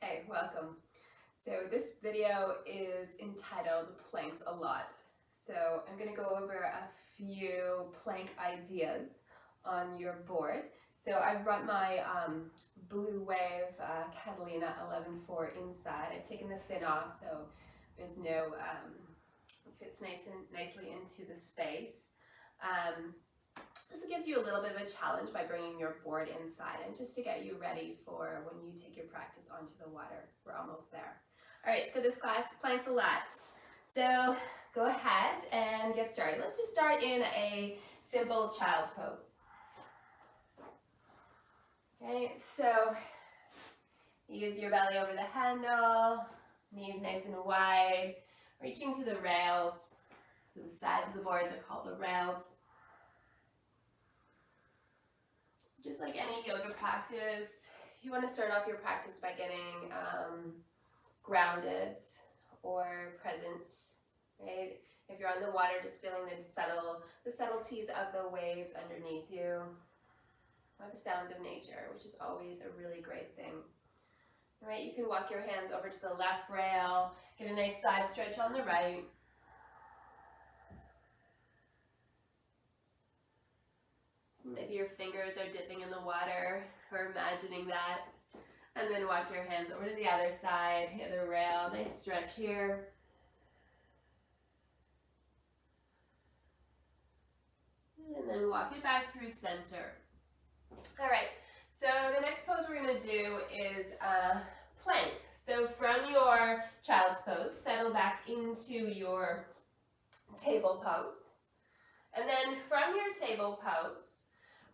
Hey, welcome. So this video is entitled Planks a Lot. So I'm going to go over a few plank ideas on your board. So I've brought my Blue Wave Catalina 11.4 inside. I've taken the fin off so there's no, it fits nicely into the space. This gives you a little bit of a challenge by bringing your board inside and just to get you ready for when you take your practice onto the water. We're almost there. All right, so this class, planks a lot. So go ahead and get started. Let's just start in a simple child's pose. Okay, so use your belly over the handle, knees nice and wide, reaching to the rails. So the sides of the boards are called the rails. Just like any yoga practice, you want to start off your practice by getting grounded or present, right? If you're on the water, just feeling the subtleties of the waves underneath you, or the sounds of nature, which is always a really great thing. All right, you can walk your hands over to the left rail, get a nice side stretch on the right. Maybe your fingers are dipping in the water or imagining that. And then walk your hands over to the other side, the other rail. Nice stretch here. And then walk it back through center. All right, so the next pose we're going to do is a plank. So from your child's pose, settle back into your table pose. And then from your table pose,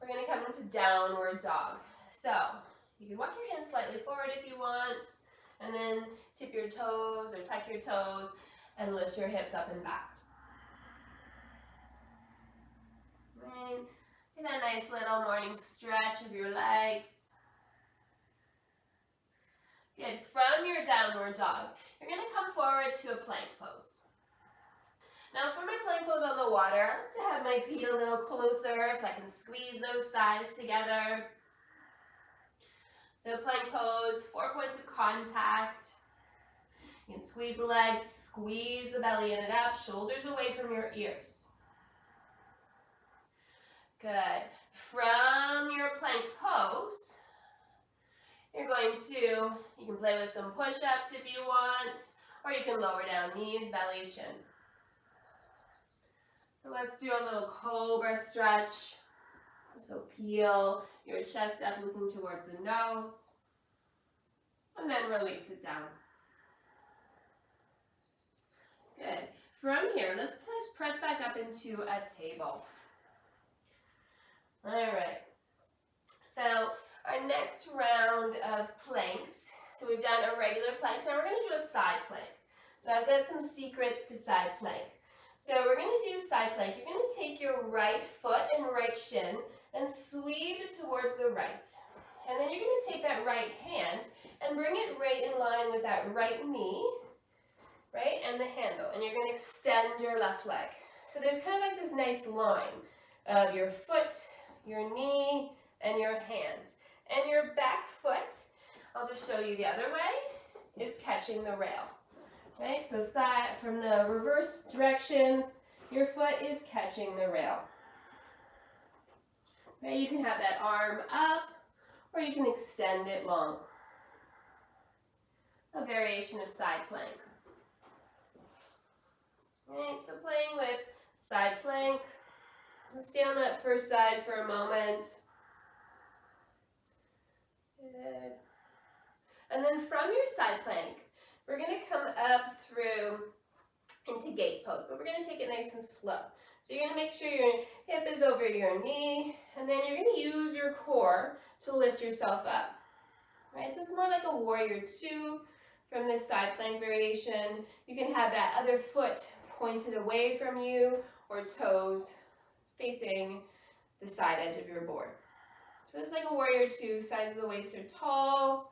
we're going to come into downward dog. So you can walk your hands slightly forward if you want, and then tip your toes or tuck your toes and lift your hips up and back. Right. Get a nice little morning stretch of your legs. Good. From your downward dog, you're going to come forward to a plank pose. Now for my plank pose on the water, I like to have my feet a little closer so I can squeeze those thighs together. So plank pose, 4 points of contact. You can squeeze the legs, squeeze the belly in and up, shoulders away from your ears. Good. From your plank pose, you're going to, you can play with some push-ups if you want, or you can lower down knees, belly, chin. So let's do a little cobra stretch. So peel your chest up, looking towards the nose, and then release it down. Good. From here, let's press back up into a table. All right. So our next round of planks, so we've done a regular plank, now we're going to do a side plank. So I've got some secrets to side plank. So we're going to do side plank. You're going to take your right foot and right shin and sweep it towards the right. And then you're going to take that right hand and bring it right in line with that right knee, right, and the handle. And you're going to extend your left leg. So there's kind of like this nice line of your foot, your knee, and your hand. And your back foot, I'll just show you the other way, is catching the rail. Right, so side from the reverse directions, your foot is catching the rail. Right, you can have that arm up, or you can extend it long. A variation of side plank. Right, so playing with side plank. Let's stay on that first side for a moment. Good. And then from your side plank, we're going to come up through into gate pose, but we're going to take it nice and slow. So you're going to make sure your hip is over your knee, and then you're going to use your core to lift yourself up. Right? So it's more like a warrior two from this side plank variation. You can have that other foot pointed away from you or toes facing the side edge of your board. So it's like a warrior two, sides of the waist are tall.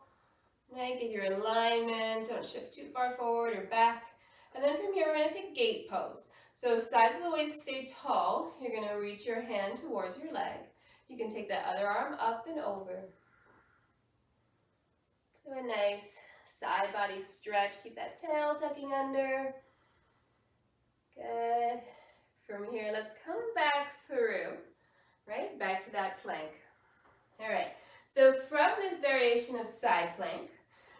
Right, get your alignment, don't shift too far forward or back. And then from here, we're going to take gate pose. So sides of the waist stay tall. You're going to reach your hand towards your leg. You can take that other arm up and over. So a nice side body stretch. Keep that tail tucking under. Good. From here, let's come back through, right? Back to that plank. All right. So from this variation of side plank,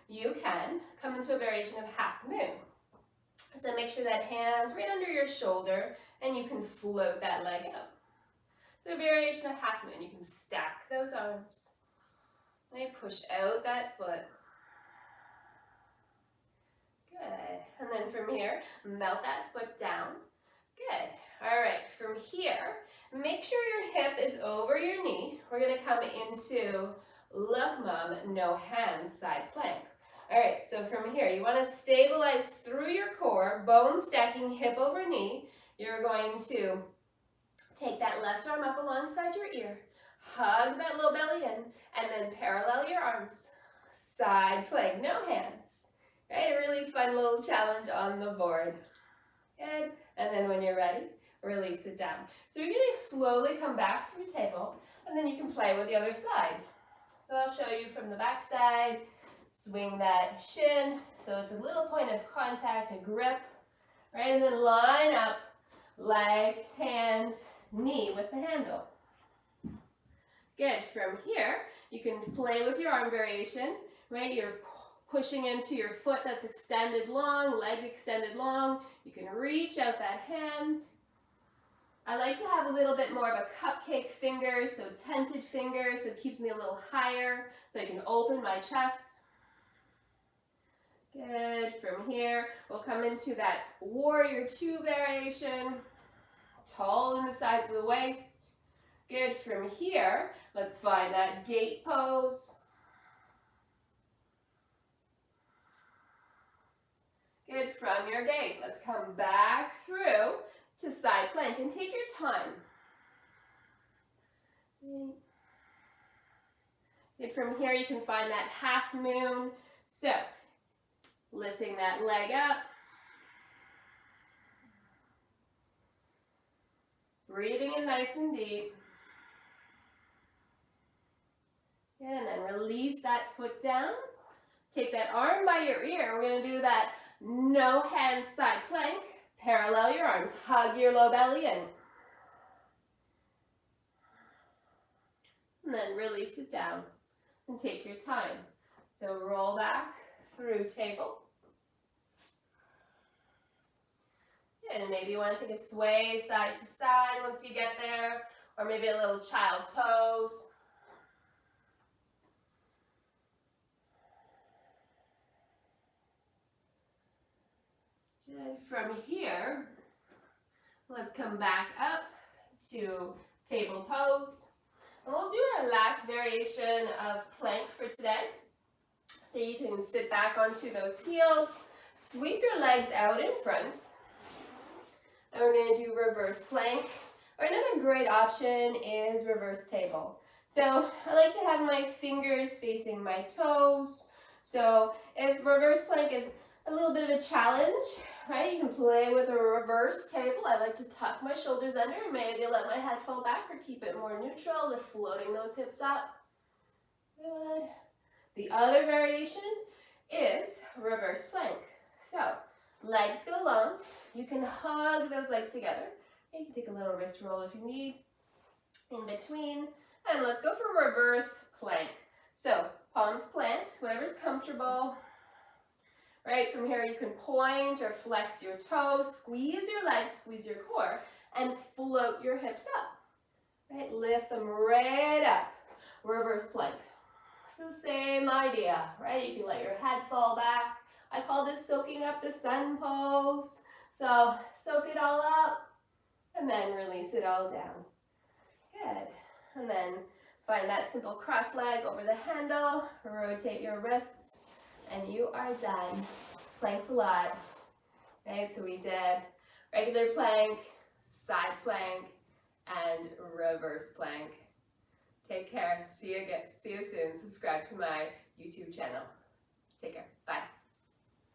you can come into a variation of half moon. So make sure that hand's right under your shoulder and you can float that leg up. So a variation of half moon, you can stack those arms. Right? Push out that foot. Good. And then from here, melt that foot down. Good. All right, from here, make sure your hip is over your knee. We're gonna come into Look Mom, no hands, side plank. All right, so from here, you wanna stabilize through your core, bone stacking, hip over knee. You're going to take that left arm up alongside your ear, hug that low belly in, and then parallel your arms. Side plank, no hands. Right, a really fun little challenge on the board. Good, and then when you're ready, release it down. So you're going to slowly come back through table, and then you can play with the other side. So I'll show you from the back side. Swing that shin, so it's a little point of contact, a grip, right? And then line up, leg, hand, knee with the handle. Good. From here, you can play with your arm variation, right? You're pushing into your foot that's extended long, leg extended long. You can reach out that hand. I like to have a little bit more of a cupcake finger, so tented fingers, so it keeps me a little higher, so I can open my chest. Good. From here, we'll come into that warrior two variation, tall in the sides of the waist. Good. From here, let's find that gate pose. Good. From your gate, let's come back through to side plank and take your time. Good. From here, you can find that half moon. So, lifting that leg up. Breathing in nice and deep. And then release that foot down. Take that arm by your ear. We're going to do that no hands side plank. Parallel your arms. Hug your low belly in. And then release it down. And take your time. So roll back through table. And maybe you want to take a sway side to side once you get there, or maybe a little child's pose. And from here, let's come back up to table pose. And we'll do our last variation of plank for today. So you can sit back onto those heels, sweep your legs out in front. And we're going to do reverse plank. Or another great option is reverse table. So I like to have my fingers facing my toes. So if reverse plank is a little bit of a challenge, right, you can play with a reverse table. I like to tuck my shoulders under, maybe let my head fall back or keep it more neutral with floating those hips up. Good. The other variation is reverse plank. So legs go long. You can hug those legs together. You can take a little wrist roll if you need in between. And let's go for reverse plank. So palms plant, whatever's comfortable. Right, from here you can point or flex your toes, squeeze your legs, squeeze your core, and float your hips up. Right, lift them right up. Reverse plank. So same idea, right? You can let your head fall back. I call this soaking up the sun pose. So soak it all up and then release it all down. Good. And then find that simple cross leg over the handle, rotate your wrists, and you are done. Planks a lot. Right, so we did regular plank, side plank, and reverse plank. Take care. See you soon. Subscribe to my YouTube channel. Take care. Bye.